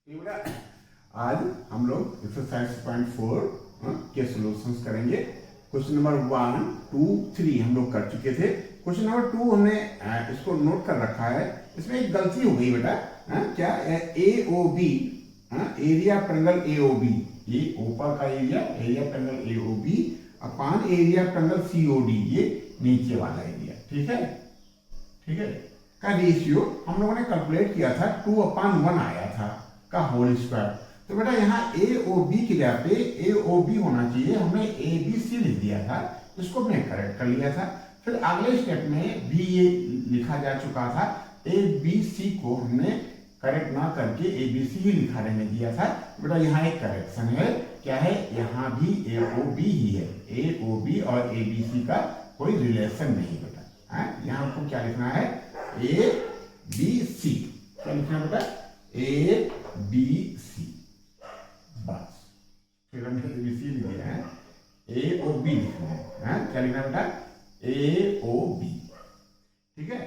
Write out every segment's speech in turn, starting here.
ठीक बेटा, आज हम लोग एक्सरसाइज 6.4 के सॉल्यूशंस करेंगे। क्वेश्चन नंबर 1, 2, 3 हम लोग कर चुके थे। क्वेश्चन नंबर 2 हमने इसको नोट कर रखा है। इसमें एक गलती हो गई बेटा। क्या A O B, area triangle A O B, ये ऊपर का area triangle A O B upon area triangle C O D, ये नीचे वाला एरिया। ठीक है, ठीक है, का रेशियो हम लोगों ने कैलकुलेट किया था 2/1 आया था का होल स्क्वायर। तो बेटा यहाँ ए ओ बी की जगह पे ए ओ बी होना चाहिए, हमने ए बी सी लिख दिया था, इसको हमने करेक्ट कर लिया था। फिर अगले स्टेप में भी ये लिखा जा चुका था, ए बी सी को हमने करेक्ट ना करके ए बी सी ही लिखा रहने दिया था। बेटा यहाँ एक करेक्शन है, क्या है, यहाँ भी ए ओ बी ही है। ए ओ बी और ए बी सी का कोई रिलेशन नहीं बेटा। यहाँ आपको क्या लिखना है, ए बी सी, क्या लिखना है बेटा, ए बी सी, बस। फिर हमने ए बी सी लिख दिया है, ए ओ बी लिखना है। क्या लिखना है बेटा, ए ओ बी। ठीक है,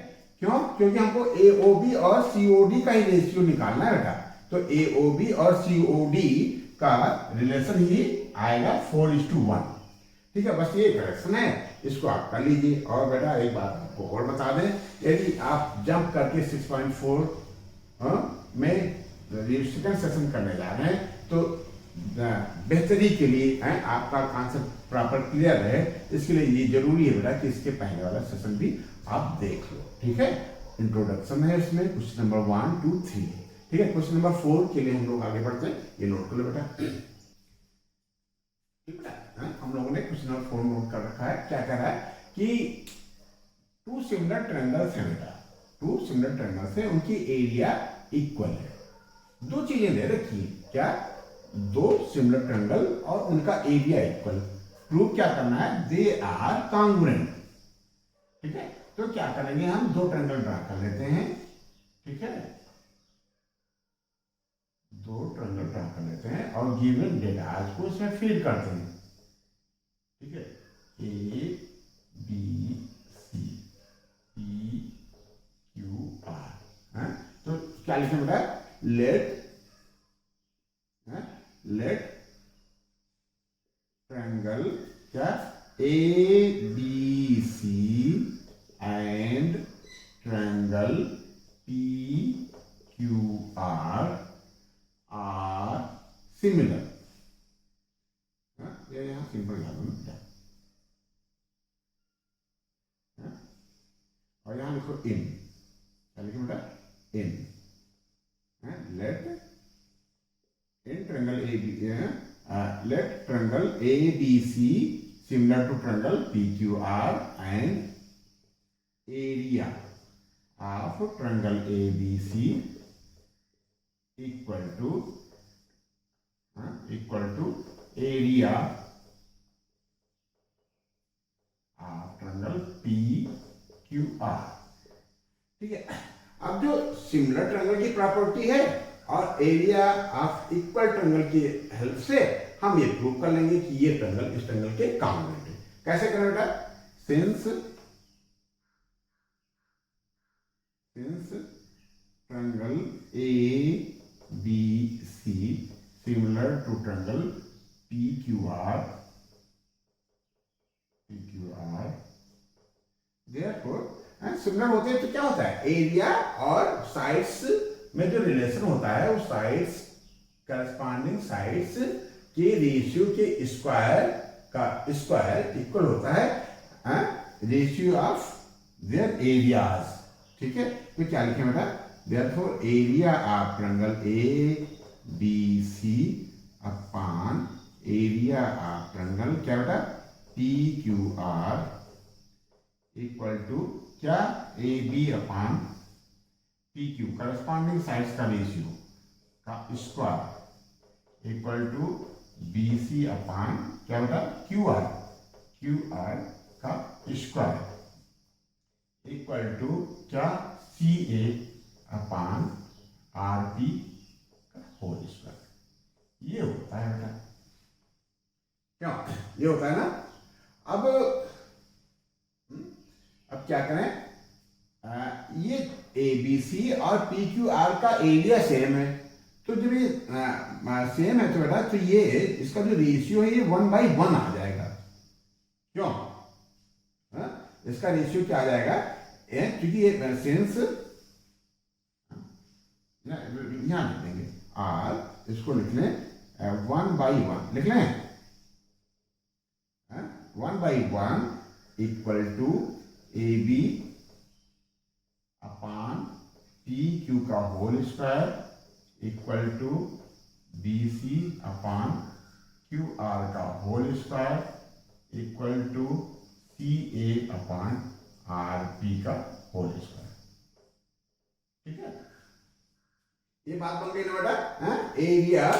क्यों? क्योंकि हमको ए ओ बी और सी ओ डी का ही रेशियो निकालना है बेटा। तो ए ओ बी और सी ओ डी का रिलेशन ही आएगा 4:1। ठीक है, बस ये करेक्शन है, इसको आप कर लीजिए। और बेटा एक बात आपको और बता दें, यदि आप जंप करके 6.4 में सेकंड सेशन करने जा रहे हैं तो बेहतरी के लिए आपका कॉन्सेप्ट प्रॉपर क्लियर रहे, इसके लिए ये जरूरी है बेटा कि इसके पहले वाला सेशन भी आप देख लो। ठीक है, इंट्रोडक्शन है इसमें, क्वेश्चन नंबर 1, 2, 3। ठीक है, क्वेश्चन नंबर 4 के लिए हम लोग आगे बढ़ते हैं, ये नोट कर लो बेटा। ठीक है, हम लोगों ने क्वेश्चन नंबर 4 नोट कर रखा है। क्या कह रहा है कि टू सिमिलर ट्रायंगल्स हैं बेटा, टू सिमिलर ट्रायंगल्स हैं, उनकी एरिया इक्वल है। दो चीजें दे रखी है, क्या, दो सिमिलर ट्रायंगल और उनका एरिया इक्वल। प्रूव क्या करना है, दे आर कॉन्ग्रुएंट। ठीक है, तो क्या करेंगे, हम दो ट्रायंगल ड्रा कर लेते हैं। ठीक है, दो ट्रायंगल ड्रा कर लेते हैं और गिवन डेटा को इसमें फीड करते हैं। ठीक है, A B C P Q R. तो क्या लिखें बेटा, लेट ट्रायंगल क्या, A B C and triangle P Q R similar. ये यहां सिंपल लिखा और यहां लिखो इन। क्या लिखो बेटा, in. Let in triangle let triangle ABC similar to triangle PQR and area of triangle ABC equal to area of triangle PQR। ठीक है, अब जो सिमिलर ट्रायंगल की प्रॉपर्टी है और एरिया ऑफ इक्वल ट्रायंगल की हेल्प से हम ये प्रूव कर लेंगे कि ये ट्रायंगल इस ट्रायंगल के कॉन्ग्रुएंट है। कैसे करें बेटा, since triangle A B C similar to triangle P Q R therefore similar होते हैं तो क्या होता है, एरिया और साइड्स में जो रिलेशन होता है वो साइड्स, करस्पॉन्डिंग साइड्स के रेशियो के स्क्वायर का स्क्वायर इक्वल होता है रेशियो ऑफ देयर एरियाज। ठीक है, तो क्या लिखें बेटा, therefore area of triangle A B C upon area of triangle क्या बेटा, P Q R equal to क्या, A B upon P Q, corresponding sides का रेशियो का square equal to B C upon क्या बेटा, क्यू आर का square equal to क्या, C A upon R P का होल स्क्वायर। ये होता है बेटा, क्यों, ये होता है ना। अब क्या करें, ये ए बी सी और पी क्यू आर का एरिया सेम है, तो जब ये सेम है तो बेटा तो ये इसका जो रेशियो है ये 1/1 आ जाएगा। क्यों? इसका रेशियो क्या आ जाएगा? क्योंकि ये सेंस यहां लिख देंगे आर, इसको लिख लें 1/1 लिख लें। 1/1 equal to A B upon P Q का whole square equal to B C upon Q R का whole square equal to C A upon R P का होल स्क्वायर। ठीक है, ये बात बन गई ना बेटा। एरिया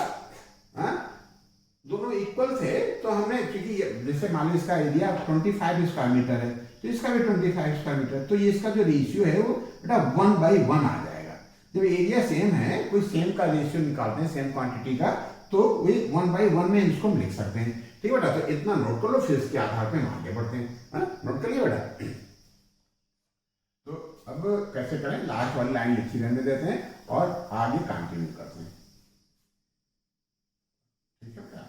दोनों इक्वल थे तो हमने, क्योंकि जैसे मान लो इसका एरिया 25 स्क्वायर मीटर है तो इसका भी 25 स्क्वायर मीटर, तो ये इसका जो रेशियो है वो बेटा 1/1 आ जाएगा। जब एरिया सेम है, कोई सेम का रेशियो निकालते हैं सेम क्वांटिटी का, तो वे 1/1 में इसको हम लिख सकते हैं। ठीक है बेटा, तो इतना नोट कर लो, फिर इसके आधार पे हम आगे बढ़ते हैं। नोट कर लिया बेटा? तो अब कैसे करें, लास्ट वाली लाइन लिखी रहने देते हैं और आगे कंटिन्यू करते हैं। ठीक है बेटा?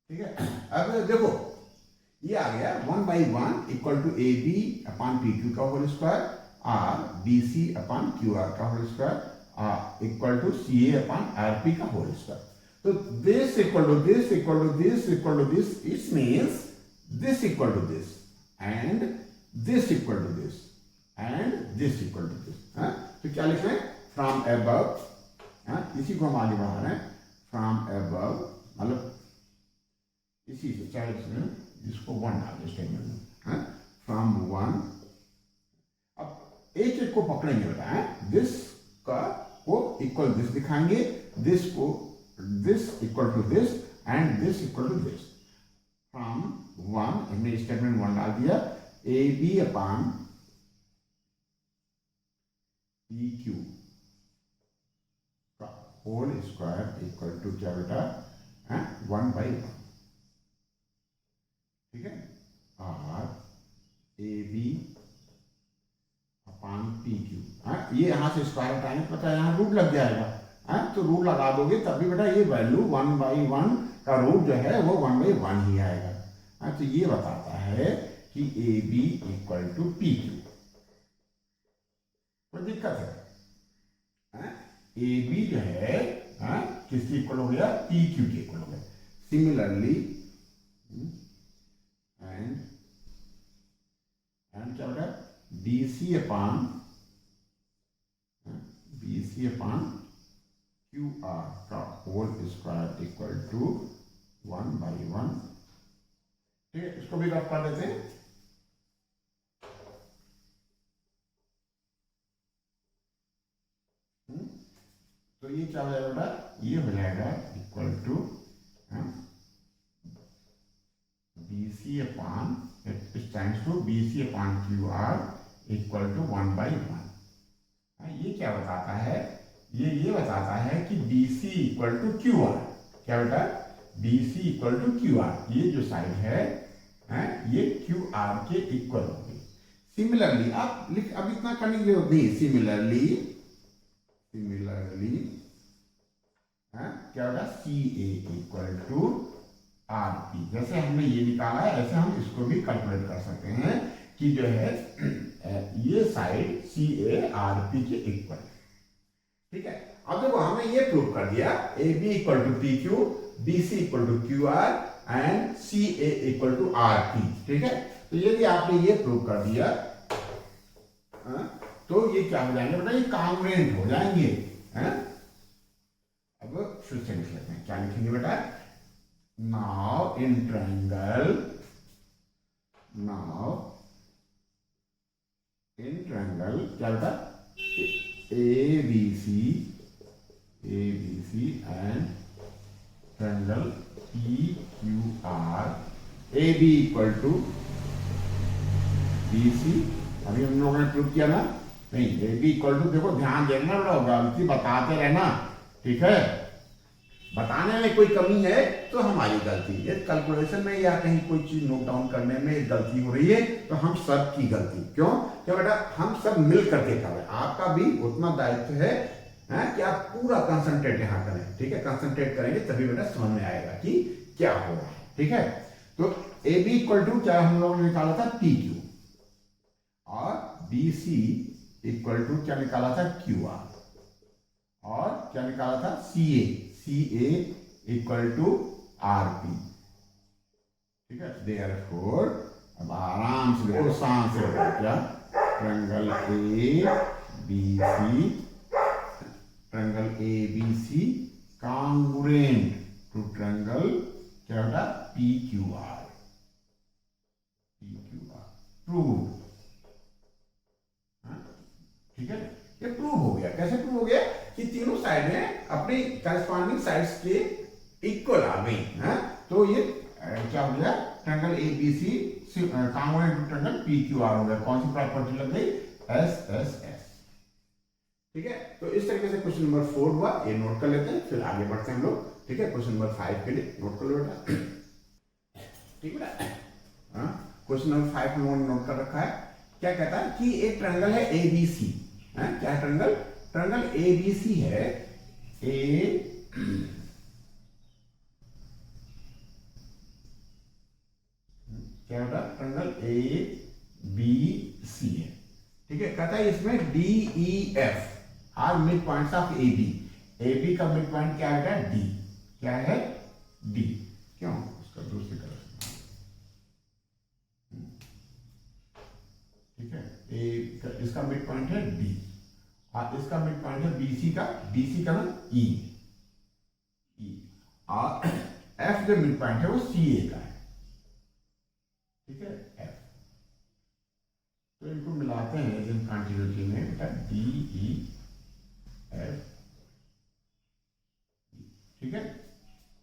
ठीक है, अब देखो ये आ गया 1/1 equal to A B upon P Q का whole square R B C upon Q R का whole square equal to C A upon R P का होल स्क्वायर। तो this equal to this equal to this equal to this, it means this equal to this and this equal to this and this equal to this. तो क्या लिख रहे हैं? From above, इसी को हम आगे बढ़ा रहे हैं। फ्रॉम अबव मतलब इसी से, चाहे इसको 1 डाल दे स्टेटमेंट में, फ्रॉम 1। अब एक एक को पकड़ेंगे बेटा, दिस का को इक्वल दिस दिखाएंगे, दिस को this equal to this and this equal to this. From 1 हमने स्टेटमेंट 1 डाल दिया, A B upon P Q का होल स्क्वायर इक्वल टू क्या बेटा? 1/1। ठीक है, or A B upon P Q. ये यहां से स्क्वायर हटाएंगे, पता है यहाँ रूट लग जाएगा। तो रूट लगा दोगे तब भी बेटा ये वैल्यू 1/1 का रूट जो है वो 1/1 ही आएगा। तो ये बताता है कि A B equal to P Q. कोई दिक्कत है? ए बी जो है किसके इक्वल हो गया? पी क्यू के इक्वल हो गया। सिमिलरली एंड क्या बेटा? B C upon Q R का होल स्क्वायर इक्वल टू 1/1। ठीक है, इसको भी रफ कर देते हैं। तो ये क्या हो जाएगा बेटा? ये हो जाएगा equal to B C upon, it stands to BC upon QR equal to 1/1। ये क्या बताता है? ये बताता है कि BC इक्वल टू QR। क्या बेटा? BC इक्वल टू QR, ये जो साइड है ये QR के इक्वल होगी। सिमिलरली आप लिख, अब इतना करने की जरूरत नहीं। सिमिलरली क्या बेटा? CA equal to RP. जैसे हमने ये निकाला है ऐसे हम इसको भी कैलकुलेट कर सकते हैं कि जो है ये side C A R P के इक्वल। ठीक है, अब देखो हमने ये प्रूव कर दिया, A B equal to P Q, B C equal to Q R and C A equal to R P. ठीक है, तो यदि आपने ये प्रूव कर दिया तो ये क्या हो जाएंगे बेटा? ये कॉन्ग्रुएंट हो जाएंगे। अब फिर से लिख लेते हैं, क्या लिखेंगे बेटा? Now in triangle क्या बेटा? ABC and triangle PQR, AB equal to BC। अभी हम लोगों ने प्रूव किया ना नहीं, ए बी इक्वल टू, देखो ध्यान देना बेटा, गलती बताते रहना, ठीक है। बताने में कोई कमी है तो हमारी गलती है, कैलकुलेशन में या कहीं कोई चीज नोट डाउन करने में गलती हो रही है तो हम सब की गलती। क्यों? क्या बेटा, हम सब मिल करके कर रहे हैं, आपका भी उतना दायित्व है कि आप पूरा कंसंट्रेट यहाँ करें, ठीक है। कंसंट्रेट करेंगे तभी बेटा समझ में आएगा कि क्या हो रहा है, ठीक है। तो ए बी इक्वल टू क्या हम लोगों ने निकाला था, पी क्यू, और बी सी इक्वल टू क्या निकाला था, क्यू आर, और क्या निकाला था, सी A equal to R P, ठीक है। देयरफॉर अब आराम से देखो, शांत से क्या, triangle A B C congruent to triangle क्या बेटा, पी क्यू आर प्रूव, ठीक है। ये प्रूव हो गया। कैसे प्रूव हो गया कि तीनों साइडें अपनी करस्पॉन्डिंग साइड्स के इक्वल आ गई, तो ये क्या हो गया, triangle A B C congruent to triangle P Q R हो गया। कौन सी प्रॉपर्टी लग गई, एस एस एस, ठीक है। तो इस तरीके से क्वेश्चन नंबर 4 हुआ, ये नोट कर लेते हैं, फिर आगे बढ़ते हैं हम लोग, ठीक है। क्वेश्चन नंबर 5 के लिए नोट कर लो बेटा, ठीक है। क्वेश्चन नंबर 5 हम लोगों ने नोट कर रखा है। क्या कहता है कि एक ट्रायंगल है ए बी सी, क्या है triangle, triangle A B C है, ए क्या होता है, ट्रायंगल ए बी सी है, ठीक है। कहता है इसमें D E F are mid points of A B का मिड पॉइंट क्या है, डी, क्या है, डी, क्यों, उसका दूसरी तरफ, ठीक है। इसका मिड पॉइंट है डी, और इसका मिड पॉइंट है बीसी का ना ई, और एफ जो मिड पॉइंट है वो सी ए का है, ठीक है, एफ। तो इनको मिलाते हैं जिन कॉन्टिन्यूटी में बेटा, डी ई एफ, ठीक है।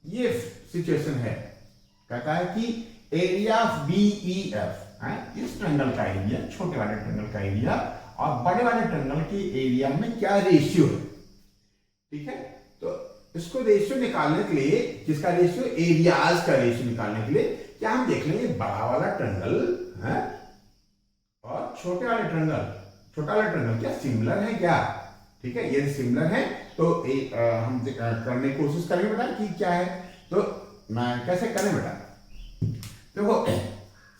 ये सिचुएशन है, कहता है कि area of B E F, इस ट्रायंगल का एरिया, छोटे वाले ट्रायंगल का एरिया और बड़े वाले ट्रायंगल के एरिया में क्या रेशियो है, ठीक है। तो इसको रेशियो निकालने के लिए, किसका रेशियो, एरियाज का रेशियो निकालने के लिए क्या हम देख लेंगे, बड़ा वाला ट्रायंगल और छोटे वाले ट्रायंगल, छोटा वाला ट्रायंगल क्या सिमिलर है क्या, ठीक है। ये सिमिलर है तो हम करने की कोशिश करेंगे बेटा कि क्या है। तो कैसे करें बेटा, देखो,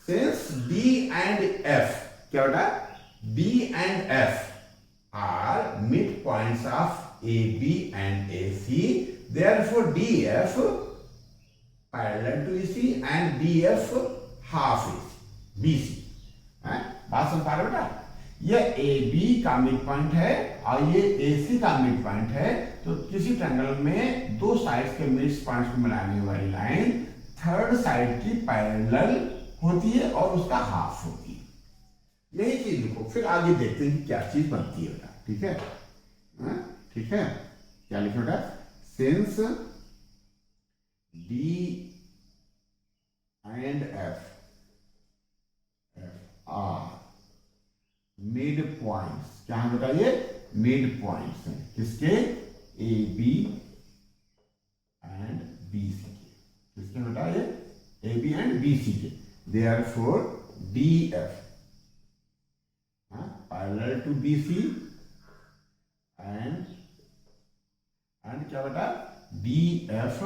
सिंस D and F, क्या बेटा, D and F are mid points of AB and AC, therefore DF parallel to AC and DF half BC, बात समझ पा रहे बेटा। ये AB का मिड पॉइंट है और ये AC का मिड पॉइंट है, तो किसी ट्रायंगल में दो साइड्स के मिड पॉइंट्स को मिलाने वाली लाइन थर्ड साइड की पैरेलल होती है और उसका हाफ होती है, यही चीज लिखो, फिर आगे देखते हैं कि क्या चीज बनती है बेटा, ठीक है, ठीक है। क्या लिखो बेटा, since D and F are mid points, क्या है बेटा, ये मिड पॉइंट्स हैं किसके, A B and B C के, किसके बेटा, ये A B and B C के। Therefore DF parallel to BC and क्या बेटा, DF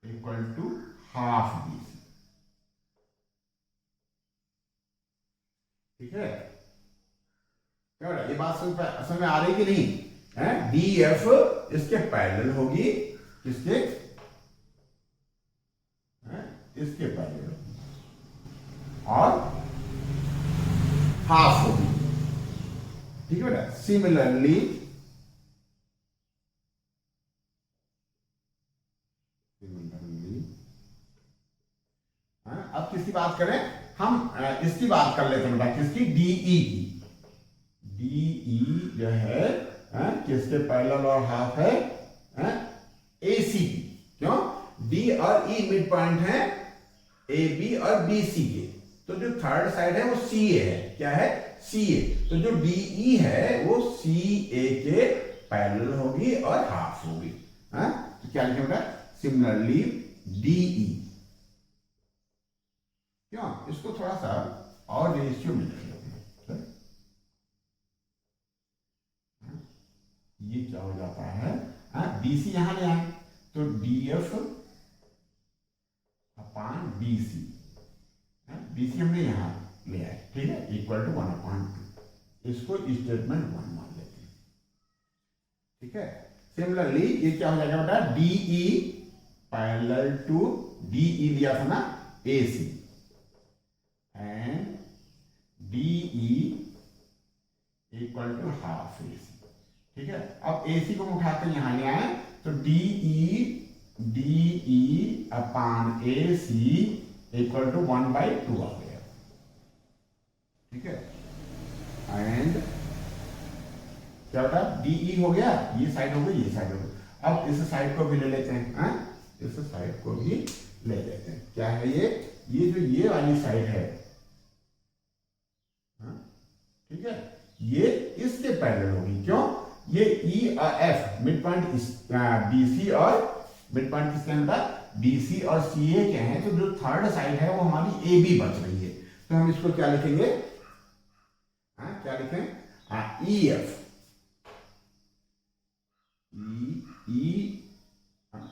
equal to half BC, ठीक है। क्या बेटा, ये बात समझ में आ रही कि नहीं है, DF इसके पैरेलल होगी, किसके, इसके पैरेलल और हाफ होगी, ठीक है बेटा। सिमिलरली अब किसकी बात करें हम, इसकी बात कर लेते हैं बेटा, किसकी, डीई की। डीई जो है किसके पैरेलल और हाफ है, एसी की। क्यों, डी और ई मिड पॉइंट है ए बी और बी सी के, तो जो थर्ड साइड है वो सी ए है, क्या है, सी ए, तो जो डी ई है वो सी ए के पैरेलल होगी और हाफ होगी। हाँ, तो क्या लिखें बेटा, सिमिलरली डी ई। क्यों, इसको थोड़ा सा और रेशियो में लिखेंगे। ये क्या हो जाता है, बीसी यहां ले आए तो डी एफ अपान बीसी, बीसी हमने यहां ले आए, ठीक है, इक्वल टू 1/2। इसको स्टेटमेंट 1 मान लेते हैं, ठीक है। सिमिलरली ये क्या हो जाएगा बेटा, डीई पैरेलल टू, डीई दिया था ना AC, and DE equal to half AC, ठीक है। अब AC को उठाते हैं यहां ले आए तो DE upon AC equal to 1/2 आ गया, ठीक है। एंड क्या होता है, DE हो गया, ये साइड हो गई, ये साइड हो गई। अब इस साइड को भी ले लेते हैं, इस साइड को भी ले लेते हैं। क्या है ये जो ये वाली साइड है, ठीक है, ये इसके पैरेलल होगी। क्यों, ये ई और एफ मिड पॉइंट बीसी और मिड पॉइंट किसके अंदर, बीसी और सीए के हैं, तो जो थर्ड साइड है वो हमारी ए बी बच रही है। तो हम इसको क्या लिखेंगे, क्या लिखें, ई एफ,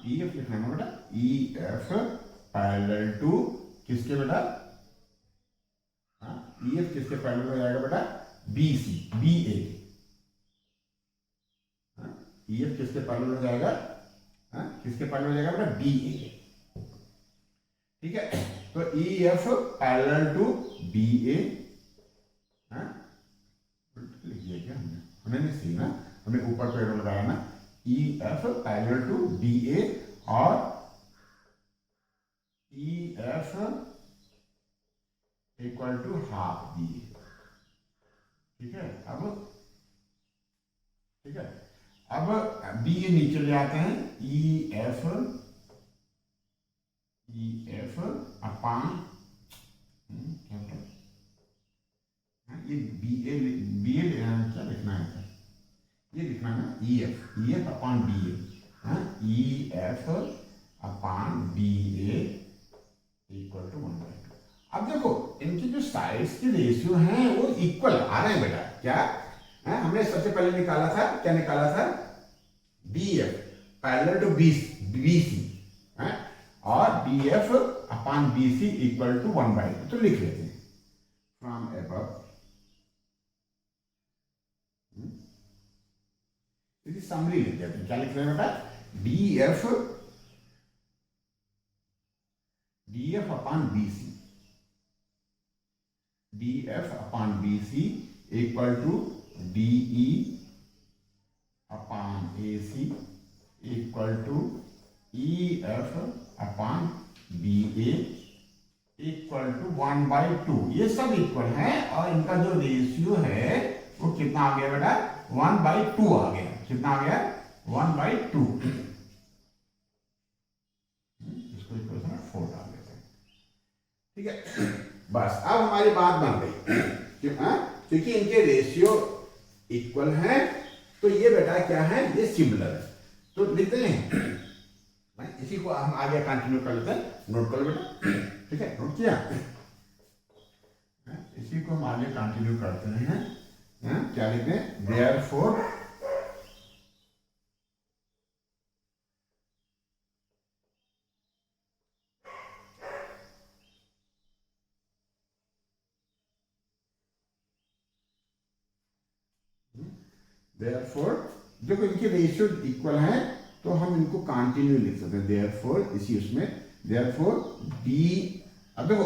ई एफ लिखना है बेटा, ई एफ पैरेलल टू किसके बेटा, ई एफ किसके पैरेलल हो जाएगा बेटा, B C, B A, E F किसके पैरेलल हो जाएगा, किसके पैरेलल हो जाएगा बेटा, बी ए, ठीक है। तो E F parallel to B A, लिखिए क्या हमने नहीं सीखा, हमें ऊपर पैरेलल लगाया ना, E F parallel to B A और E F equal to half B A, ठीक है। अब ठीक है, अब बी ए नीचे ले आते हैं, ई एफ अपान ये बी ए क्या लिखना है, ये लिखना है E F upon B A, E F upon B A equal to 1/2। अब देखो इनकी जो साइड्स के रेशियो हैं वो इक्वल आ रहे हैं बेटा। क्या है, हमने सबसे पहले निकाला था, क्या निकाला था, B F parallel to B C, और B F upon B C equal to 1/2। तो लिख लेते हैं फ्रॉम अबव, इसकी समरी लिख देते हैं। क्या लिख रहे हैं बेटा, D F upon B C, D F upon B C equal to DE upon A C equal to E F upon B A equal to 1/2। ये सब इक्वल है और इनका जो रेशियो है वो कितना आ गया बेटा, 1/2 आ गया। कितना आ गया, 1/2। इसको इक्वेशन 4 डाल देते हैं, ठीक है। बस अब हमारी बात बन गई, क्योंकि इनके रेशियो इक्वल है तो ये बेटा क्या है, ये सिमिलर है। तो लिखते हैं, इसी को हम आगे कंटिन्यू कर लेते हैं। नोट कर लो बेटा, ठीक है, नोट किया, इसी को हम आगे कंटिन्यू करते हैं। क्या लिखते हैं, देयरफॉर देखो इनके रेशियो इक्वल है तो हम इनको कंटिन्यू लिख सकते हैं। देयरफॉर इसी उसमें देयरफॉर डी, अब देखो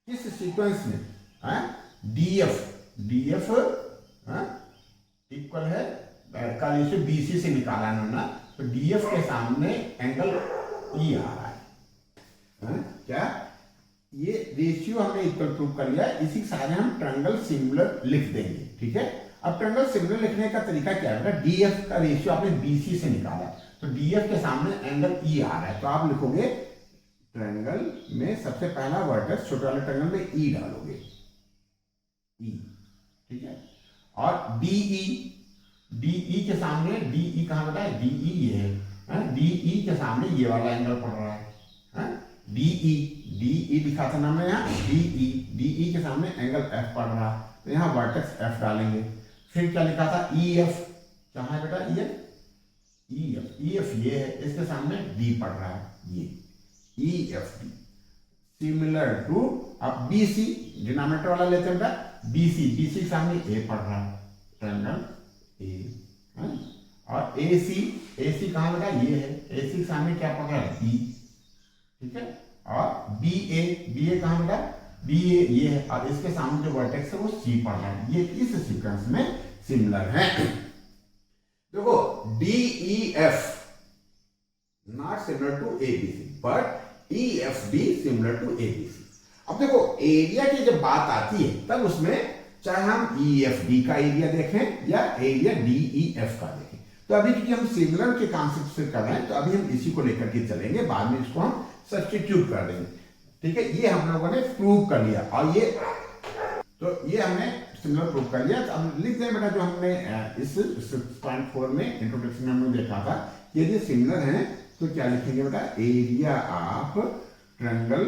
इस सीक्वेंस में डी एफ इक्वल है, का रेशियो बीसी से निकाला इन्होंने, तो डी एफ के सामने एंगल ई आ रहा है, क्या ये रेशियो हमने इक्वल प्रूव कर लिया। इसी के साथ हम ट्रायंगल सिमिलर लिख देंगे, ठीक है। अब ट्रायंगल सिमिलर लिखने का तरीका क्या है, डीएफ का रेशियो आपने बीसी से निकाला, तो डीएफ के सामने एंगल ई आ रहा है, तो आप लिखोगे ट्रायंगल में सबसे पहला वर्टेक्स छोटे वाले ट्रायंगल में ई डालोगे, ई, ठीक है। और डीई, डीई के सामने, डीई कहाँ बेटा है, डीई ये है, डीई के सामने ये वाला एंगल पड़ रहा है, डीई, डीई लिखा था ना हमने यहाँ, डीई, डीई के सामने एंगल एफ पड़ रहा है, तो यहाँ वर्टेक्स एफ डालेंगे। फिर क्या लिखा था, ई एफ, कहाँ है बेटा E F, E F, E F ये है, इसके सामने डी पड़ रहा है, ये E F D, similar to, अब बी सी डिनोमिनेटर वाला लेते हैं बेटा, बी सी, बी सी के सामने ए पड़ रहा है, ट्रायंगल ए, और ए सी, ए सी कहाँ बेटा ये है, ए सी के सामने क्या पड़ रहा है, बी, ठीक है। और बी ए, बी ए कहाँ बेटा, बी ए ये है, और इसके सामने जो वर्टेक्स है वो सी पड़ रहा है, ये इस सीक्वेंस में सिमिलर है। देखो D E F not similar to A B C, but E F D similar to A B C. अब देखो एरिया की जब बात आती है तब उसमें चाहे हम ई एफ डी का एरिया देखें या एरिया डी ई एफ का देखें, तो अभी क्योंकि हम सिमिलर के कॉन्सेप्ट से कर रहे हैं तो अभी हम इसी को लेकर के चलेंगे, बाद में इसको हम सब्स्टिट्यूट कर देंगे, ठीक है। ये हम लोगों ने प्रूव कर लिया, और ये तो ये हमने सिमिलर प्रूव कर लिया। तो अब लिख दें बेटा, जो हमने इस 6.4 में इंट्रोडक्शन में हमने देखा था, यदि सिमिलर हैं तो क्या लिखेंगे बेटा, एरिया ऑफ ट्रायंगल,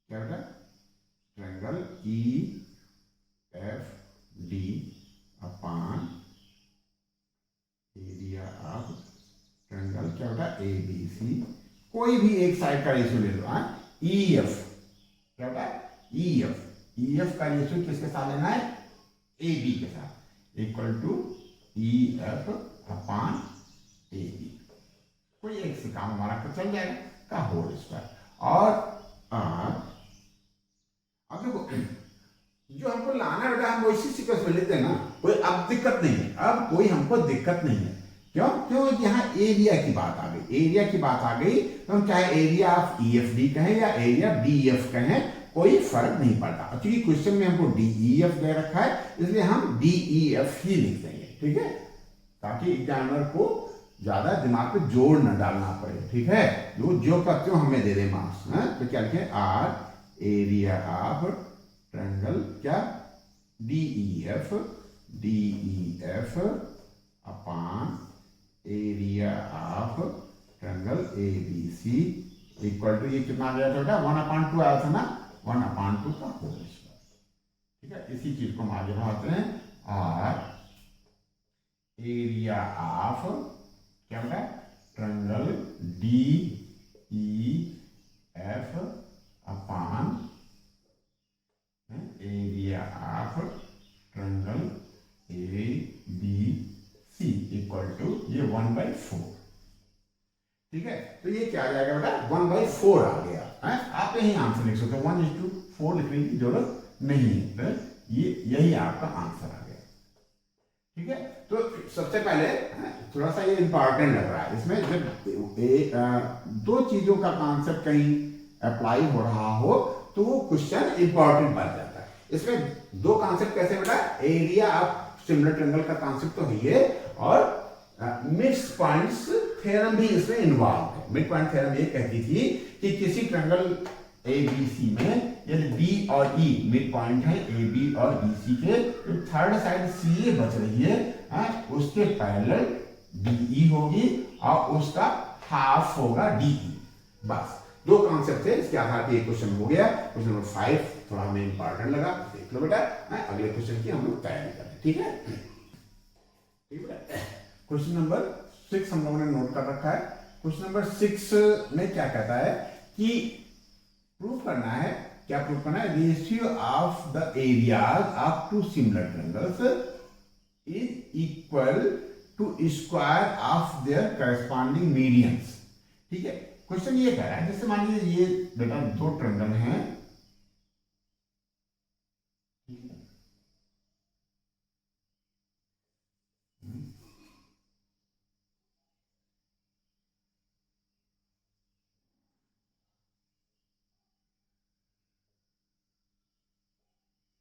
क्या बेटा, triangle E F D upon area of triangle क्या बेटा ए बी सी, कोई भी एक साइड का रेशियो ले लो, ई एफ, क्या बेटा ई एफ, ई एफ का रेशियो किसके साथ लेना है, ए बी के साथ, equal to E F upon A B, कोई एक से काम हमारा तो चल जाएगा का होल स्क्वायर। और अब देखो जो हमको लाना बेटा हम वैसी सीक्वेंस में लेते हैं ना, कोई अब दिक्कत नहीं है, अब कोई हमको दिक्कत नहीं है, क्यों, क्यों यहाँ एरिया की बात आ गई, एरिया की बात आ गई तो हम चाहे area of E F D कहें या एरिया डी एफ कहें, कोई फर्क नहीं पड़ता, क्योंकि क्वेश्चन में हमको डी ई एफ दे रखा है, इसलिए हम डी ई एफ ही लिख देंगे, ठीक है, ताकि एग्जामिनर को ज्यादा दिमाग पे जोर न डालना पड़े, ठीक है, जो करते हो हमें दे दे मार्क्स, तो क्या लिखे, आर एरिया ऑफ ट्रायंगल क्या D E F upon area of triangle A B C equal to, ये कितना आ गया था बेटा, 1/2 आया था ना, 1/2 का होल स्क्वायर, ठीक है। इसी चीज को हम आगे बढ़ाते हैं, और एरिया ऑफ क्या बेटा triangle D E F upon area of triangle A B C equal to ये 1/4, ठीक है। तो ये क्या आ जाएगा बेटा, 1/4 आ गया है, आप यही आंसर लिख सकते हो, 1:4 लिखने की जरूरत नहीं है, तो ये यही आपका आंसर आ गया, ठीक है। तो सबसे पहले थोड़ा सा ये इंपॉर्टेंट लग रहा है, इसमें जब दो चीजों का कॉन्सेप्ट कहीं अप्लाई हो रहा हो तो वो क्वेश्चन इंपॉर्टेंट बन जाता है। इसमें दो कॉन्सेप्ट कैसे बेटा, एरिया ऑफ सिमिलर ट्रायंगल का कॉन्सेप्ट तो है ये, और मिड पॉइंट्स थ्योरम भी इसमें इन्वॉल्व है। मिड पॉइंट थ्योरम ये कहती थी कि किसी ट्रायंगल ए बी सी में यदि बी और ई मिड पॉइंट है ए बी और बी सी के, तो थर्ड साइड सी ए बच रही है, उसके पैरेलल डी ई होगी और उसका हाफ होगा डी ई, बस दो कॉन्सेप्ट थे, इसके आधार पे क्वेश्चन हो गया। क्वेश्चन नंबर 5 थोड़ा हमें इंपॉर्टेंट लगा, देख लो बेटा, अगले क्वेश्चन की हम लोग तैयारी करें, ठीक है, ठीक है। क्वेश्चन नंबर 6 हम लोगों ने नोट कर रखा है। क्वेश्चन नंबर 6 में क्या कहता है कि प्रूफ करना है, क्या प्रूफ करना है, ratio of the areas of two similar triangles is equal to square of their corresponding medians, ठीक है। क्वेश्चन ये कह रहा है, जैसे मान लीजिए ये बेटा दो ट्रायंगल हैं,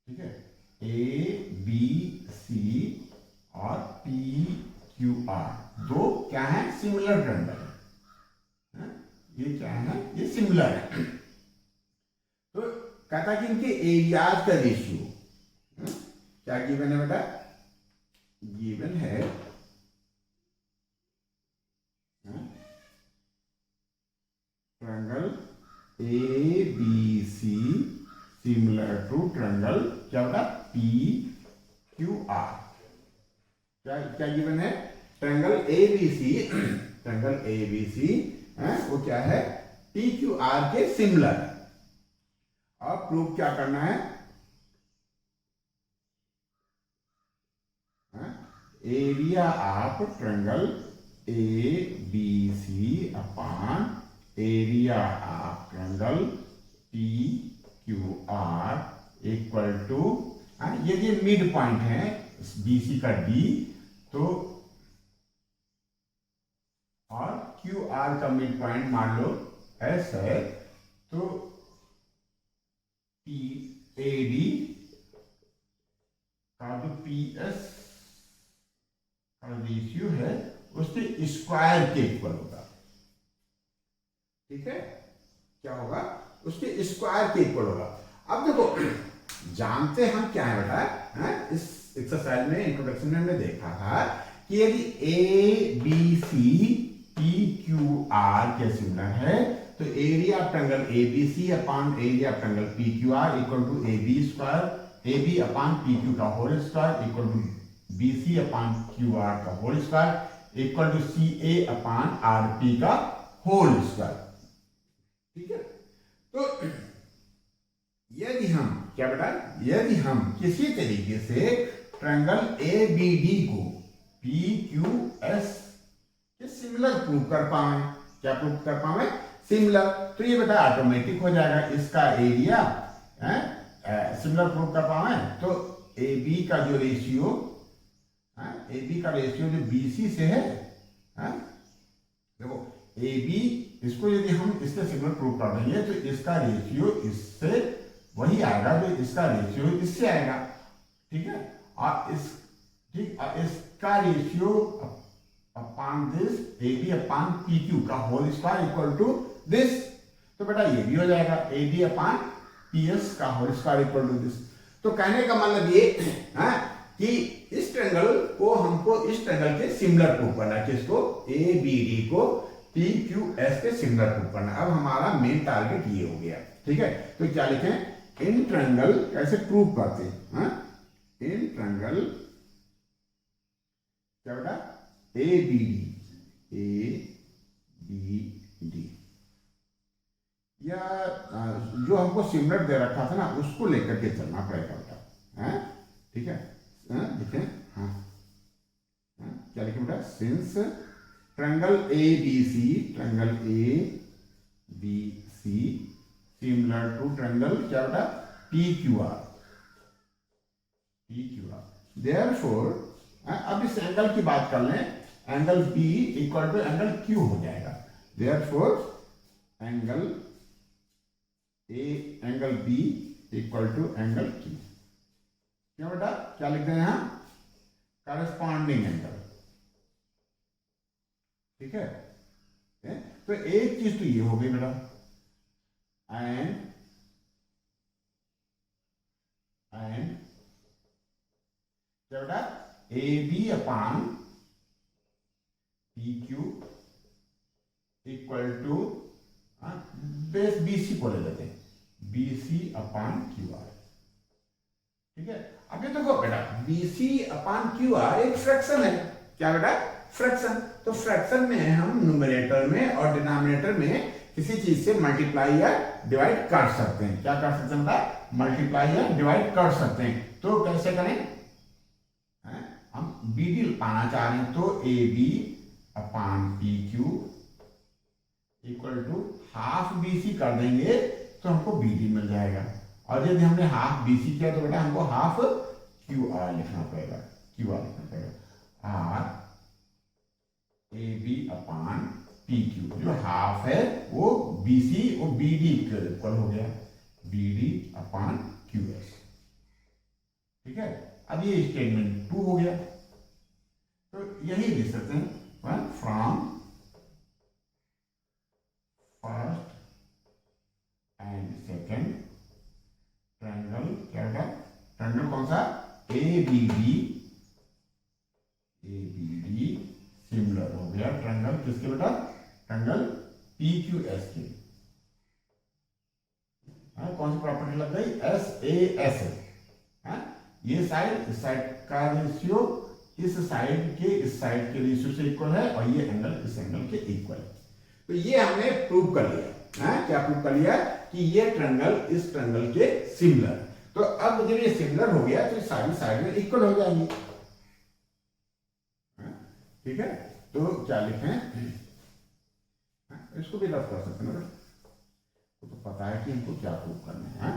ठीक है, ए बी सी और पी क्यू आर दो क्या है, सिमिलर ट्रायंगल है, ये क्या है, ये सिमिलर है। तो कहता है कि इनके एरियाज का रेशियो। क्या गिवन है बेटा? गिवन है triangle A B C similar to triangle क्या बेटा? P Q R. क्या क्या गिवन है? Triangle A B C, triangle A B C वो क्या है? पी क्यू आर के सिमिलर। अब प्रूफ क्या करना है? Area of triangle A B C upon area of triangle P Q R equal to, यदि मिड पॉइंट है बीसी का डी तो, और क्यू आर का मिड पॉइंट मान लो एस है, तो पी ए डी का जो पी एस का रेशियो है उसके स्क्वायर के इक्वल होगा। ठीक है, क्या होगा? उसके स्क्वायर के इक्वल होगा। अब देखो, जानते हम क्या है बेटा? इस एक्सरसाइज में इंट्रोडक्शन में हमने देखा था कि यदि A B C P Q R के सिमिलर है तो area of triangle A B C upon area of triangle P Q R equal to A B square, A B upon P Q का whole square equal to B C upon Q R का whole square equal to C A upon R P का whole square. ठीक है, तो यदि हम क्या बेटा, यदि हम किसी तरीके से ट्रायंगल ए बी डी को पी क्यू एस के सिमिलर प्रूव कर पाए, क्या प्रूव कर पाए? सिमिलर, तो ये बेटा ऑटोमेटिक हो जाएगा। इसका एरिया सिमिलर प्रूव कर पाए तो ए बी का जो रेशियो, ए बी का रेशियो जो बी सी से है, देखो ए बी, इसको यदि हम इसके सिमिलर प्रूव कर देंगे तो इसका रेशियो इससे वही आएगा जो इसका रेशियो इससे आएगा। ठीक है, और इसका ratio upon this A B upon P Q का whole square equal to this, तो बेटा ये भी हो जाएगा A B upon P S का whole square equal to this. तो कहने का मतलब ये कि इस ट्रायंगल को हमको इस ट्रायंगल के सिमिलर प्रूव करना है। किसको? ए बी डी को पी क्यू एस के सिमिलर प्रूव करना है। अब हमारा मेन टारगेट ये हो गया। ठीक है, तो क्या लिखें? इन ट्रायंगल कैसे प्रूव करते हैं? इन ट्रायंगल क्या बेटा? A B D, A B D, या जो हमको सिमिलर दे रखा था ना उसको लेकर के चलना पड़ेगा बेटा। ठीक है, लिखें क्या लिखें बेटा? Since triangle A B C, triangle A B C similar to triangle क्या बेटा? P Q R, P Q R. Therefore अब इस एंगल की बात कर लें, angle B equal to angle Q हो जाएगा। Therefore angle A, angle B equal to angle Q. क्या बेटा? क्या लिख दें यहां? Corresponding angle. ठीक है, तो एक चीज तो ये हो गई बेटा, एंड क्या बेटा? A B upon P Q equal to base B C को ले लेते हैं, B C upon Q R. ठीक है, अब ये देखो बेटा, B C upon Q R एक फ्रैक्शन है। क्या बेटा? फ्रैक्शन। तो फ्रैक्शन में हम न्यूमरेटर में और डिनोमिनेटर में किसी चीज से मल्टीप्लाई या डिवाइड कर सकते हैं। क्या कर सकते हैं बेटा? मल्टीप्लाई या डिवाइड कर सकते हैं। तो कैसे करें? हम बी डी पाना चाह रहे हैं तो A B upon P Q equal to half B C कर देंगे तो हमको बी डी मिल जाएगा। और यदि हमने हाफ बी सी किया तो बेटा हमको हाफ क्यू आर लिखना पड़ेगा, क्यू आर लिखना पड़ेगा। Or A B upon P Q, जो हाफ है वो बी सी वो बी डी के इक्वल हो गया, B D upon Q S. ठीक है, अब ये स्टेटमेंट 2 हो गया। तो यही लिख सकते हैं from first and second triangle ABD similar हो गया ट्रायंगल किसके बेटा, ट्रायंगल PQS के। कौन सी प्रॉपर्टी लग गई, SAS। ये साइड इस साइड का रेशियो इस साइड के रेशियो से इक्वल है और ये एंगल इस एंगल के इक्वल है। तो ये हमने प्रूव कर लिया। क्या प्रूव कर लिया कि ये ट्रायंगल इस ट्रायंगल के सिमिलर। तो अब जब ये सिमिलर हो गया तो सारी साइड में इक्वल हो जाएंगी। ठीक है, तो क्या लिखें, इसको भी रफ कर सकते हैं, तो पता है कि हमको क्या प्रूव करना है।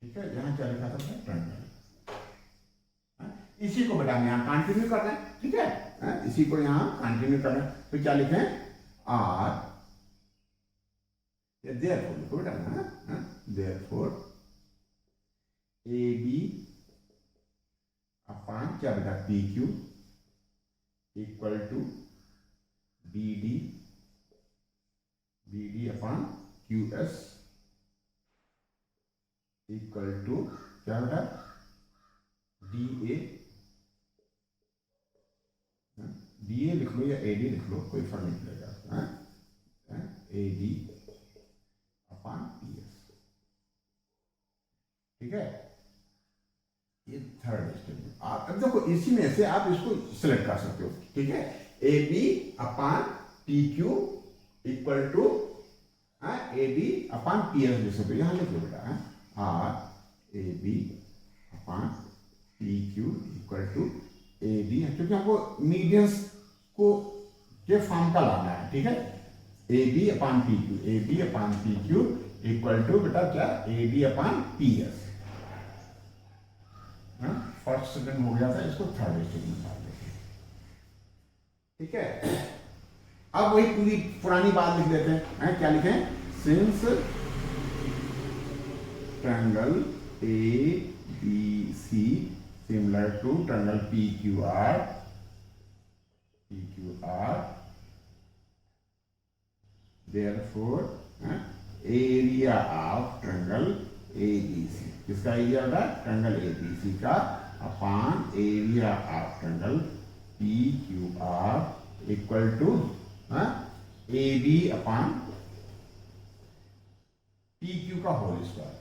ठीक है, यहां क्या लिखा था ट्रायंगल, इसी को बेटा हम यहां कंटिन्यू कर रहे हैं। ठीक है, इसी को यहां कंटिन्यू कर रहे हैं। तो क्या लिखें, आर देयरफॉर लिखो बेटा, देयरफॉर AB अपान क्या बेटा PQ equal to BD upon QS equal to क्या बेटा DA लिख लो या AD लिख लो, कोई फर्क नहीं पड़ेगा। AD upon PS। ठीक है, ये थर्ड स्टेप। आप अब देखो इसी में से आप इसको सिलेक्ट कर सकते हो। ठीक है, AB upon PQ equal to AD upon PS लिख सकते हो। यहां लिख लो बेटा AB upon PQ equal to AD, क्योंकि हमको मीडियंस को के फॉर्म का लाना है। ठीक है, AB upon PQ equal to बेटा क्या AD upon PS। First second हो गया था, इसको थर्ड स्टेप में डाल देते। ठीक है, अब वही पूरी पुरानी बात लिख देते हैं। क्या लिखें, since triangle ABC similar to triangle PQR therefore area of triangle ABC, किसका एरिया होगा, ट्रायंगल ABC का upon area of triangle PQR equal to AB upon PQ का होल स्क्वायर।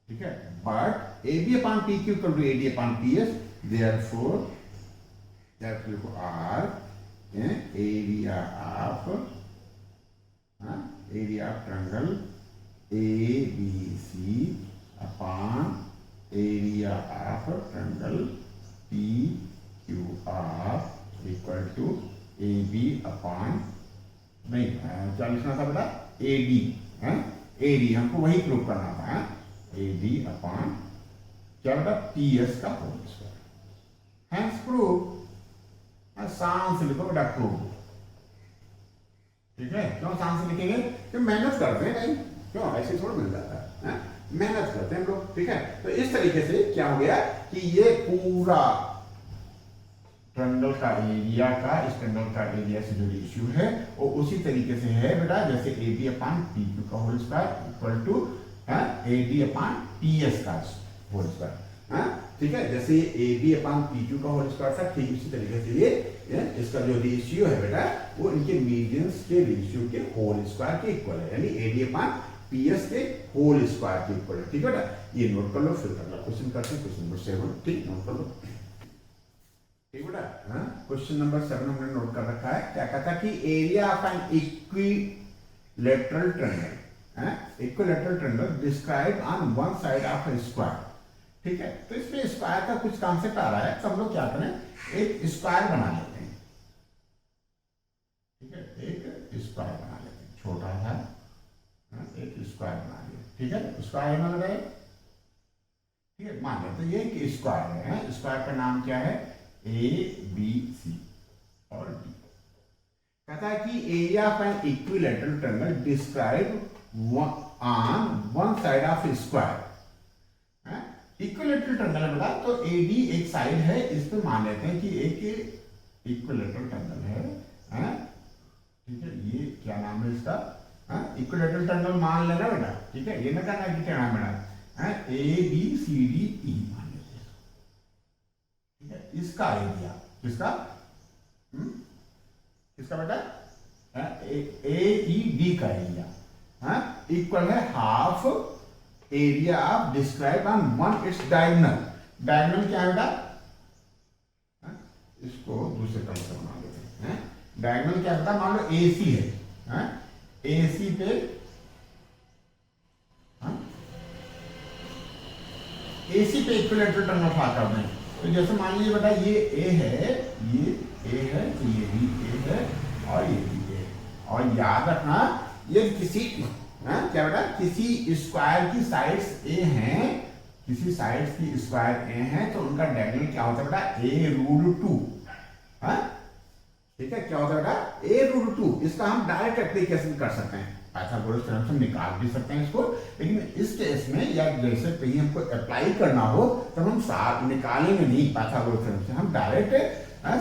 ठीक है, but AB upon PQ equal to AD upon PS, therefore R area of triangle ABC upon area of triangle PQR equal to AB upon, नहीं क्या लिखना था बेटा, AD हमको वही प्रूव करना था। AD अपान क्या बेटा PS का होल स्क्वायर। हैंस प्रूव, सांस लिखो बेटा प्रूव। ठीक है, क्यों सांस लिखेंगे, क्यों मेहनत करते हैं भाई, क्यों ऐसे थोड़ा मिल जाता है, मेहनत करते हैं हम लोग। ठीक है, तो इस तरीके से क्या हो गया कि ये पूरा ट्रायंगल का एरिया का इस ट्रायंगल का एरिया से जो रेशियो है वो उसी तरीके से है बेटा, जैसे AB अपान PQ का whole square equal to AD upon PS का होल स्क्वायर। ठीक है, जैसे AB अपान PQ का होल स्क्वायर था, ठीक उसी तरीके से ये इसका जो रेशियो है बेटा वो इनके मीडियंस के रेशियो के होल स्क्वायर के इक्वल है, यानी AD अपान PS के होल स्क्वायर के इक्वल है। ठीक है बेटा, ये नोट कर लो, फिर अगला क्वेश्चन करते हैं, क्वेश्चन नंबर 7। ठीक, नोट कर लो। ठीक बेटा, क्वेश्चन नंबर 7 हमने नोट कर रखा है। क्या कहता है कि area of an equilateral triangle describe on one side of a square. ठीक है, तो इसमें स्क्वायर का कुछ कॉन्सेप्ट आ रहा है, तो हम लोग क्या करें, एक स्क्वायर बना लेते हैं। ठीक है, एक स्क्वायर बना लेते हैं, छोटा सा एक स्क्वायर बना लिया। ठीक है, स्क्वायर बना रहे। ठीक है, मान लेते हैं ये एक स्क्वायर है। स्क्वायर का नाम क्या है, ABC और D। कहता है कि area of an equilateral triangle describe on one side of square. Equilateral triangle बता, तो AD एक साइड है, इस पे मान लेते हैं कि एक इक्विलैटरल ट्रायंगल है। ठीक है, ये क्या नाम है इसका, इक्विलेटरल ट्रायंगल मान लेना बेटा, ठीक है, ये ना करना कि टेढ़ा मेढ़ा, ए बी सी डी ई मान लेते हैं, ठीक है। इसका एरिया किसका, किसका बेटा, ए ई डी का एरिया इक्वल है half area of describe on one its diagonal. Diagonal क्या है बेटा, इसको दूसरे कलर से बना लेते हैं। डायगोनल क्या बेटा, मान लो एसी है, एसी पे एसी पे इक्विलेटरल ट्रायंगल ड्रा कर दें। तो जैसे मान लीजिए बेटा ये ए है, ये ए है, तो ये भी ए है और ये भी ए है। और याद रखना ये किसी क्या बेटा, किसी स्क्वायर की साइड्स ए हैं, किसी साइड्स की स्क्वायर ए हैं, तो उनका डायगोनल क्या होता है बेटा, A√2, ठीक है। क्या होता है बेटा, A√2। इसका हम डायरेक्ट एप्लीकेशन कर सकते हैं, पाइथागोरस थ्योरम से निकाल भी सकते हैं इसको, लेकिन इस केस में या जैसे कहीं हमको अप्लाई करना हो तब हम साथ निकालेंगे नहीं पाइथागोरस थ्योरम से, हम डायरेक्ट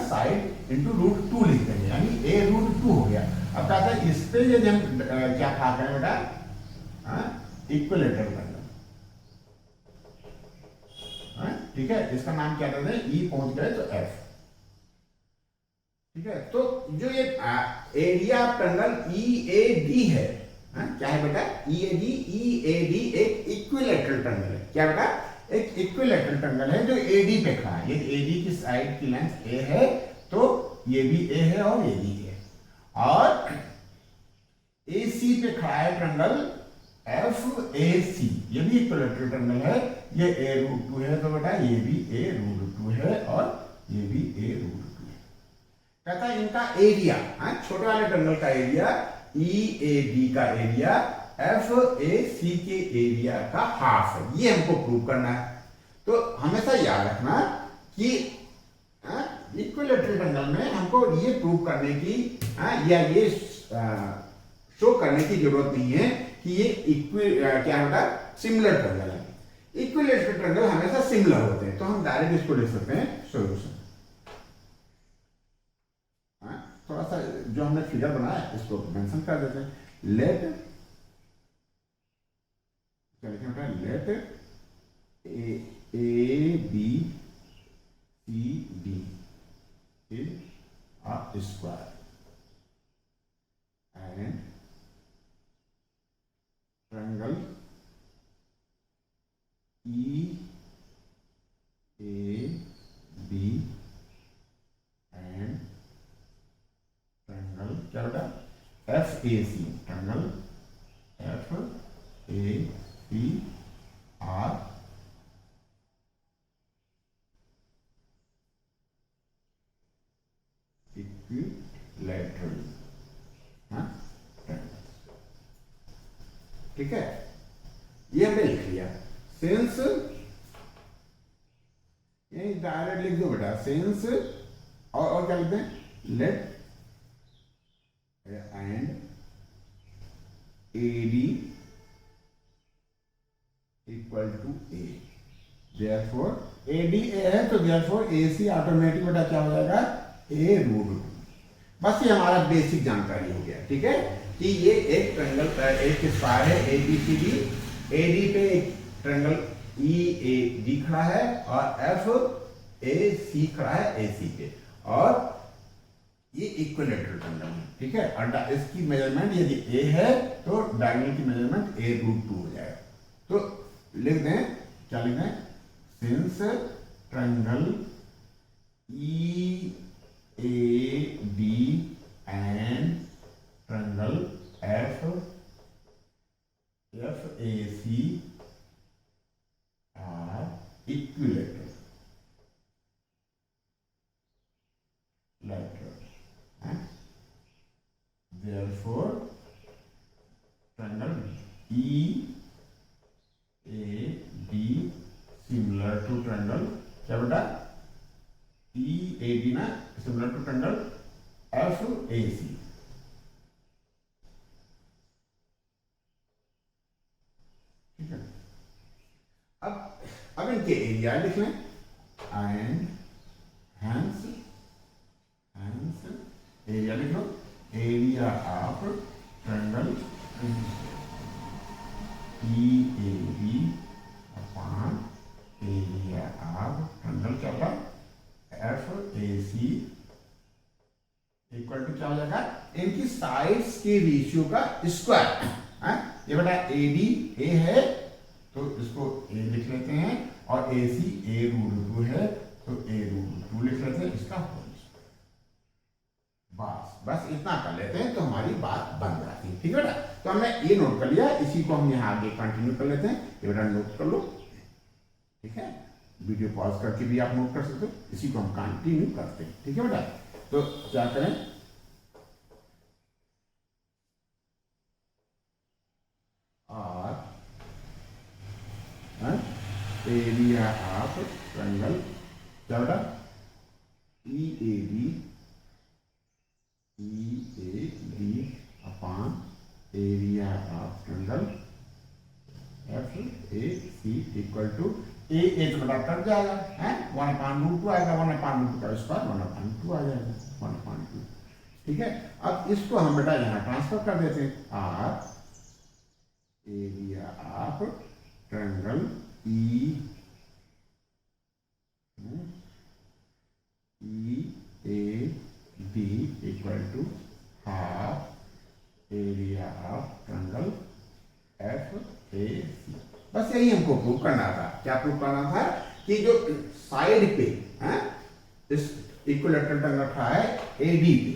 साइड इंटू √2 लिख देंगे, यानी A√2 हो गया। अब कहता है इस पे यदि हम क्या खा करें बेटा, इक्विलेटरल ट्रायंगल, ठीक है। इसका नाम क्या करते हैं, ई पहुंच गए तो F, ठीक है। तो जो ये एरिया ऑफ ट्रायंगल EAD है, क्या है बेटा, EAD एक इक्विलेटरल ट्रायंगल है। क्या बेटा, एक इक्विलेटरल ट्रायंगल है जो AD पे खड़ा है। ये AD की साइड की लेंथ A है, तो ये भी A है और ये भी A, और AC पे खड़ा है ट्रायंगल FAC, ये भी इक्विलेटरल ट्रायंगल है। ये A√2 है, तो बेटा ये भी A√2 है और ये भी A√2 है। कहता है इनका एरिया, छोटे वाले ट्रायंगल का एरिया EAD का एरिया FAC के एरिया का हाफ है, ये हमको प्रूव करना है। तो हमेशा याद रखना कि इक्विलेटरल ट्रायंगल में हमको ये प्रूव करने की या ये शो करने की जरूरत नहीं है कि ये क्या होता है, सिमिलर ट्रायंगल है। इक्विलेटरल ट्रायंगल हमेशा सिमिलर होते हैं, तो हम डायरेक्ट इसको लिख सकते हैं सॉल्यूशन। थोड़ा सा जो हमने फिगर बनाया इसको मेंशन कर देते हैं। लेट क्या लिखना है, let ABCD is a square and triangle EAB and triangle क्या बेटा, FAC, ट्रायंगल FAC आर इक्विलेटरल, ठीक है। ये हमने लिख लिया। सिंस, ये डायरेक्ट लिख दो बेटा, सिंस, और क्या लिखते हैं, late and AD equal to A, therefore AD A है, तो therefore AC ऑटोमेटिक बेटा क्या हो जाएगा, A√2। बस ये हमारा बेसिक जानकारी हो गया, ठीक है, कि ये एक ट्रायंगल, एक स्क्वायर है ABCD, AD पे एक ट्रायंगल EAD खड़ा है और FAC खड़ा है AC पे, और ये इक्विलेटरल ट्रायंगल है, ठीक है। और इसकी मेजरमेंट यदि A है तो डायगोनल की मेजरमेंट A√2 हो जाएगा। तो लिख दें, क्या लिख दें, since triangle EAD and triangle FAC are equilateral, therefore triangle EAD similar to triangle क्या बेटा, EAD ना similar to triangle FAC, ठीक है। अब इनके एरिया लिख लें, एंड हैंस एरिया लिख लो, area of triangle E A B upon area of triangle क्या होगा, F A C equal to क्या हो जाएगा, इनकी साइड्स के रेशियो का स्क्वायर है। ये बेटा ए डी ए है तो इसको ए लिख लेते हैं, और ए सी ए रूट 2 है तो ए रूट 2 लिख लेते हैं, इसका होल बस इतना कर लेते हैं तो हमारी बात बन जाती है। ठीक है बेटा, तो हमने ये नोट कर लिया, इसी को हम यहाँ आगे कंटिन्यू कर लेते हैं। ये बेटा नोट कर लो, ठीक है, वीडियो पॉज करके भी आप नोट कर सकते हो, इसी को हम कंटिन्यू करते हैं। ठीक है बेटा, तो क्या करें, एरिया ऑफ ट्रायंगल क्या बेटा, E A D upon area of triangle F A C equal to A तो बेटा कट जाएगा, है 1/√2 आएगा, 1/√2 का स्क्वायर 1/2 आ जाएगा, 1/2। ठीक है, अब इसको हम बेटा यहाँ ट्रांसफर कर देते हैं, R area of triangle E A B equal to half area of triangle F A C. बस यही हमको प्रूव करना था। क्या प्रूव करना था कि जो साइड पे है इस इक्विलेटरल ट्रायंगल रखा है ए बी पे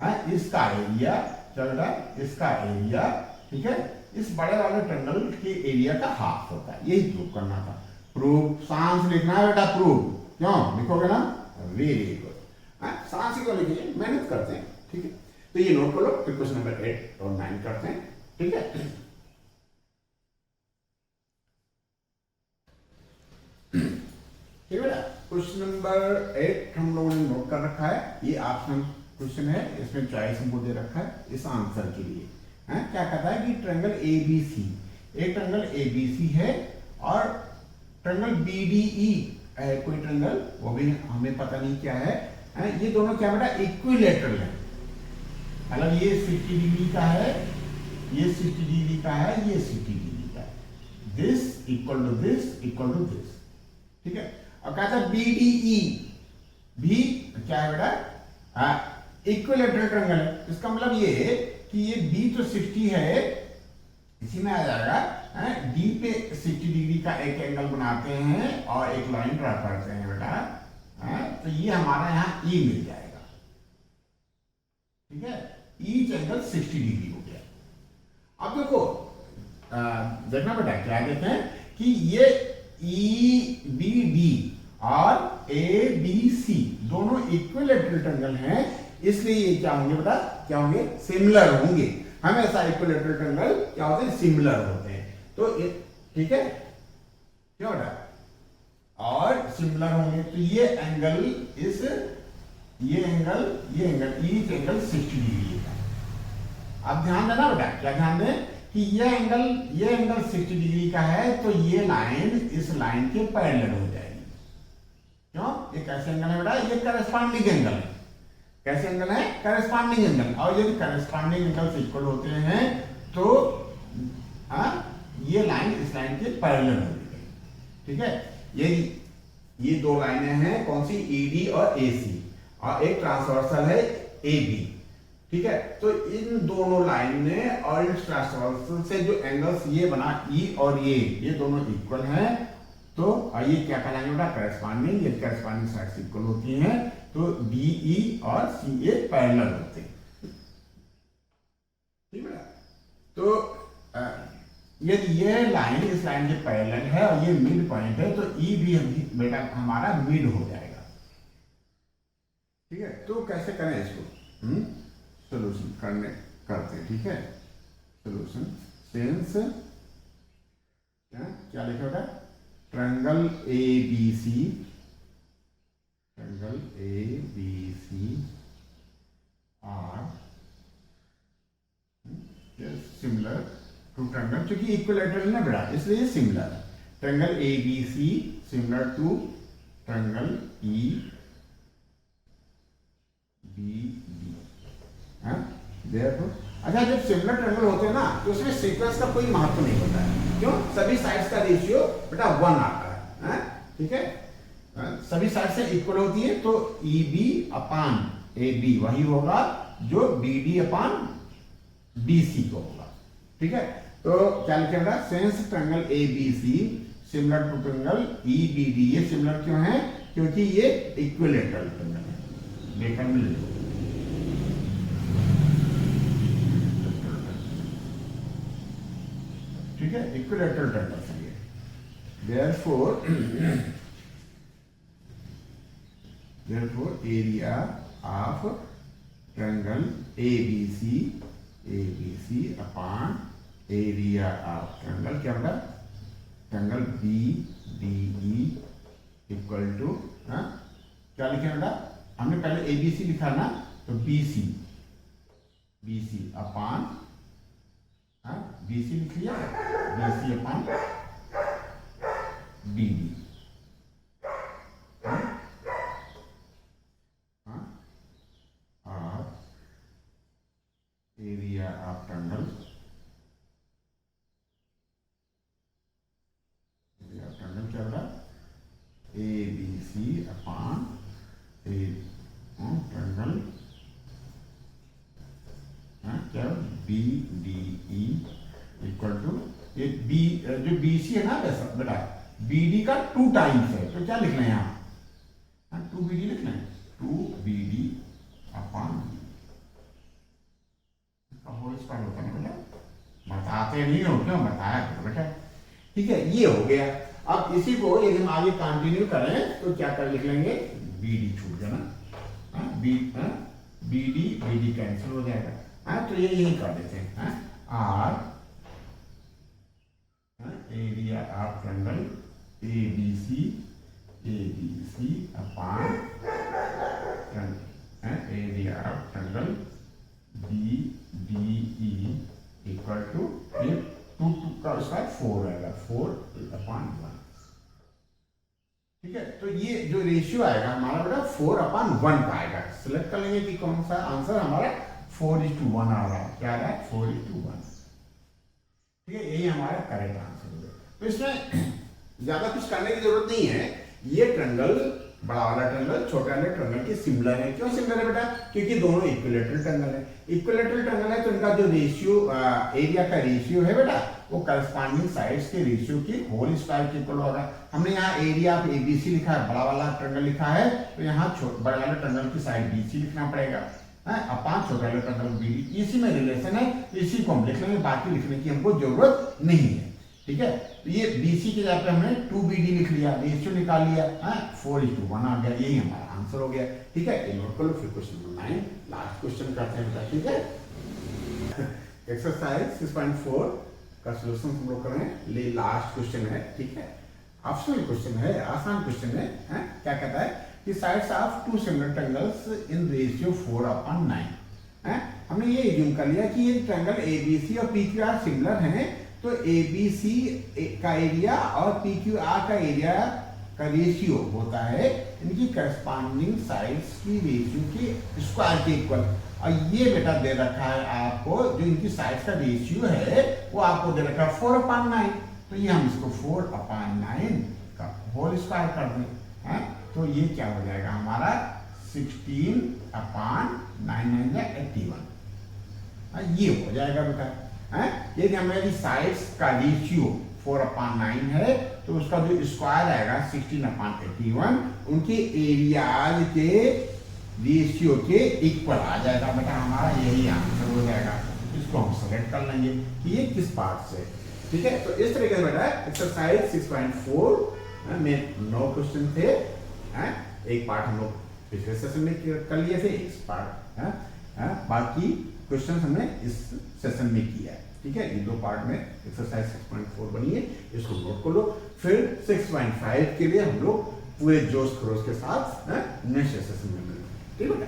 है, इसका एरिया चल रहा है, इसका एरिया ठीक है इस बड़े वाले ट्रायंगल के एरिया का हाफ होता है। यही प्रूव करना था। प्रूव सांस लिखना है बेटा, प्रूव क्यों लिखोगे ना, वेरी गुड, सांस को लिखिए, मेहनत करते हैं। ठीक है, तो ये नोट कर लो, फिर क्वेश्चन नंबर 8 और 9 करते हैं। ठीक है, ठीक है बेटा, क्वेश्चन नंबर 8 हम लोगों ने नोट कर रखा है। ये ऑप्शनल क्वेश्चन है, इसमें चॉइस हमको दे रखा है इस आंसर के लिए। क्या कहता है कि ट्रायंगल ए बी सी, एक ट्रायंगल ए बी सी है और ट्रायंगल बी डी ई कोई ट्रायंगल, वो भी हमें पता नहीं क्या है। ये दोनों क्या बेटा इक्विलेटरल है, मतलब ये 60 डिग्री का है, ये 60 डिग्री का है, ये 60 डिग्री का है। This equal to this equal to this. ठीक है, और कहता है बी डी ई भी क्या है बेटा इक्विलेटरल ट्रायंगल है। इसका मतलब ये कि ये बी तो 60 है, इसी में आ जाएगा, डी पे 60 डिग्री का एक एंगल बनाते हैं और एक लाइन ड्रा करते हैं बेटा, तो ये हमारा यहाँ ई मिल जाएगा। ठीक है, ईच एंगल 60 डिग्री हो गया। अब देखो देखना बेटा क्या कहते हैं कि ये ई बी डी और ए बी सी दोनों इक्विलेटरल ट्रायंगल हैं, इसलिए ये क्या होंगे बेटा, क्या होंगे, सिमिलर होंगे। हमेशा इक्विलेटरल ट्रायंगल क्या होते हैं, सिमिलर होते हैं। तो ठीक है क्या बेटा, और सिमिलर होंगे तो ये एंगल इस ये एंगल ईच एंगल 60 डिग्री का। अब ध्यान देना बेटा, क्या ध्यान दें कि ये एंगल 60 डिग्री का है, तो ये लाइन इस लाइन के पैरेलल हो जाएगी। क्यों, ये कैसे एंगल है बेटा, ये करस्पॉन्डिंग एंगल है। कैसे एंगल है, करस्पॉन्डिंग एंगल। और यदि करस्पॉन्डिंग एंगल से इक्वल होते हैं तो ये लाइन इस लाइन के पैरेलल हो जाएगी। ठीक है, ये दो लाइनें हैं, कौन सी, ईडी और एसी, और एक ट्रांसवर्सल है एबी। ठीक है, तो इन दोनों लाइन में और इन ट्रांसवर्सल से जो एंगल्स ये बना ई और ये दोनों इक्वल हैं, तो ये क्या कहलाएंगे बेटा, करस्पॉन्डिंग। ये करस्पॉन्डिंग साइड्स इक्वल होती हैं, तो बीई और सीए पैरेलल होते हैं। ठीक है, तो यदि ये लाइन इस लाइन के पैरेलल है और ये मिड पॉइंट है, तो ई भी बेटा हमारा मिड हो जाएगा। ठीक है, तो कैसे करें इसको, सोल्यूशन करते हैं। ठीक है, सोल्यूशन सेंस क्या लिखा बेटा, triangle A B C are similar to triangle, क्योंकि इक्विलेटरल ना बेटा इसलिए similar. Triangle A B C similar to triangle E B D. Therefore अच्छा, जब सिमिलर ट्रायंगल होते हैं ना तो उसमें सीक्वेंस का कोई महत्व नहीं होता है। क्यों? सभी साइड्स का रेशियो बेटा 1 आता है, ठीक है? सभी साइड से इक्वल होती है, तो EB अपान AB वही होगा जो BD अपान BC को होगा, ठीक है? तो क्या लिखेगा? Since triangle ABC similar to triangle EBD, ये सिमिलर क्यों है? क्योंकि ये इक्विलेटरल ट्रायंगल है। देखा मिल, ठीक है? इक्विलेटरल ट्रायंगल है ये। therefore area of triangle ABC upon area of triangle क्या होगा? ट्रायंगल BDE इक्वल टू क्या लिखे बेटा? हमने पहले ABC लिखा ना, तो BC अपान BC लिख लिया, BC अपान BD, और एरिया ऑफ ट्रायंगल क्या होगा? ABC अपान ट्रायंगल क्या BDE इक्वल टू ये B, जो BC है ना बेटा, BD का 2 टाइम्स है, तो क्या लिखना है यहाँ? 2BD लिखना है, 2BD अपान होल स्क्वायर होता है बेटा, बताते नहीं हो, क्यों बताया करो बेटा, ठीक है? ये हो गया। अब इसी को यदि हम आगे कंटिन्यू करें तो क्या कर लिख लेंगे? BD छूट गया ना, BD कैंसिल हो जाएगा, तो ये यही कर देते हैं, R area of triangle ABC upon area of triangle BDE equal to ये 2 का स्क्वायर 4 आएगा, 4 अपान 1, ठीक है? तो ये जो रेशियो आएगा हमारा बेटा 4 अपान 1 का आएगा। सिलेक्ट कर लेंगे कि कौन सा आंसर हमारा 4:1 आ रहा है। क्या आ रहा है? 4:1, ठीक है? यही हमारा करेक्ट आंसर होगा। तो इसमें ज्यादा कुछ करने की जरूरत नहीं है। ये ट्रायंगल, बड़ा वाला ट्रायंगल छोटा वाले ट्रायंगल के सिमिलर है। क्यों सिमिलर है बेटा? क्योंकि दोनों इक्विलेटरल ट्रायंगल है। इक्विलेटरल ट्रायंगल है तो इनका जो रेशियो, एरिया का रेशियो है बेटा, वो करस्पॉन्डिंग साइड्स के रेशियो की होल स्क्वायर के इक्वल होगा। हमने यहाँ एरिया ऑफ ABC लिखा है, बड़ा वाला ट्रायंगल लिखा है, तो यहाँ बड़े वाले ट्रायंगल की साइड BC लिखना पड़ेगा, अपान छोटे वाले ट्रायंगल BD। इसी में रिलेशन है, इसी को हम लिख लेंगे, बाकी लिखने की हमको जरूरत नहीं है, ठीक है? तो ये BC के जगह पे हमने 2BD लिख लिया, रेशियो निकाल लिया, 4:1 आ गया, यही हमारा आंसर हो गया, ठीक है? ये नोट कर लो। फिर क्वेश्चन नंबर 9 लास्ट क्वेश्चन करते हैं बेटा, ठीक है? एक्सरसाइज 6.4 का सॉल्यूशन हम लोग करें। ले लास्ट क्वेश्चन है, ठीक है? ऑप्शनल क्वेश्चन है, आसान क्वेश्चन है, क्या कहता है कि sides of 2 similar triangles in ratio 4/9। हमने ये एज्यूम कर लिया कि ये ट्रायंगल ABC और PQR सिमिलर हैं, तो ABC का एरिया और PQR का एरिया का रेशियो होता है इनकी करस्पॉन्डिंग साइड्स की रेशियो के स्क्वायर के इक्वल। और ये बेटा दे रखा है आपको, जो इनकी साइड्स का रेशियो है वो आपको दे रखा है 4/9, तो ये हम इसको 4/9 का होल स्क्वायर कर दें, तो ये क्या हो जाएगा हमारा 16/9 या 81, ये हो जाएगा बेटा। यदि हमारी साइड्स का रेशियो 4/9 है तो उसका जो स्क्वायर आएगा 16/81 उनके एरियाज के रेशियो के इक्वल आ जाएगा बेटा, हमारा यही आंसर हो जाएगा। इसको हम सेलेक्ट कर लेंगे कि ये किस पार्ट से, ठीक है? तो इस तरीके से बेटा एक्सरसाइज 6.4 में 9 क्वेश्चन थे, एक पार्ट हम लोग पिछले सेशन में कर लिए थे, इस पार्ट बाकी क्वेश्चन हमने इस सेशन में किया है, ठीक है? ये 2 पार्ट में एक्सरसाइज 6.4 बनी है, इसको नोट कर लो। फिर 6.5 के लिए हम लोग पूरे जोश खरोश के साथ नेक्स्ट सेशन में मिलेंगे, ठीक है?